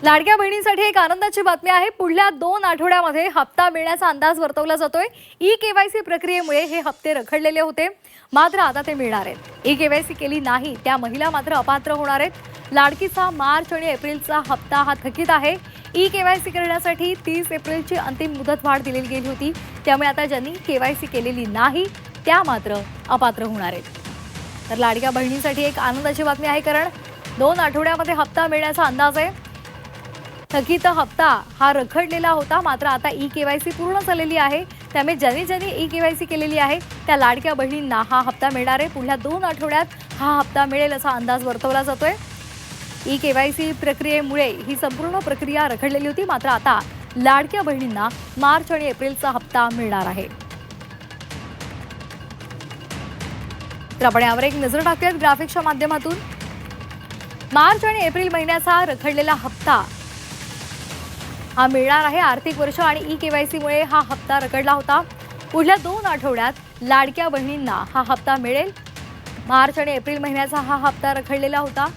लाडक्या बहिणींसाठी एक आनंदाची बातमी आहे। पुढल्या 2 आठवड्यामध्ये हप्ता मिळण्याचा अंदाज वर्तवला जातोय। ई-केवायसी प्रक्रियेमुळे हे हप्ते रखडलेले होते, मात्र आता ते मिळणार आहेत। ई-केवायसी केली नाही त्या महिला मात्र अपात्र होणार आहेत। लाडकीचा मार्च आणि एप्रिलचा हप्ता हा थकीत आहे। ई-केवायसी करण्यासाठी 30 एप्रिलची अंतिम मुदतवाढ दिली गेली होती, त्यामुळे आता ज्यांनी केवायसी केलेली नाही त्या मात्र अपात्र होणार आहेत। तर लाडक्या बहिणींसाठी एक आनंदाची बातमी आहे, कारण 2 आठवड्यामध्ये हप्ता मिळण्याचा अंदाज आहे। थकीत हप्ता हा रखडलेला होता, मात्र आता ई-केवायसी पूर्ण झालेली आहे, त्यामुळे ज्यांनी ई-केवायसी केलेली आहे त्या लाडक्या बहिणींना हा हप्ता मिळणार आहे। पुढल्या 2 आठवड्यात हा हप्ता मिळेल असा अंदाज वर्तवला जातोय। ई-केवायसी प्रक्रियेमुळे ही संपूर्ण प्रक्रिया रखडलेली होती, मात्र आता लाडक्या बहिणींना मार्च आणि एप्रिलचा हप्ता मिळणार आहे। तर आपण यावर एक नजर टाकूयात ग्राफिक्सच्या माध्यमातून। मार्च आणि एप्रिल महिन्याचा रखडलेला हप्ता हा मिळणार आहे। आर्थिक वर्ष आणि ई-केवायसीमुळे हा हप्ता रखडला होता। पुढल्या 2 आठवड्यात लाडक्या बहिणींना हा हप्ता मिळेल। मार्च आणि एप्रिल महिन्याचा हा हप्ता रखडलेला होता।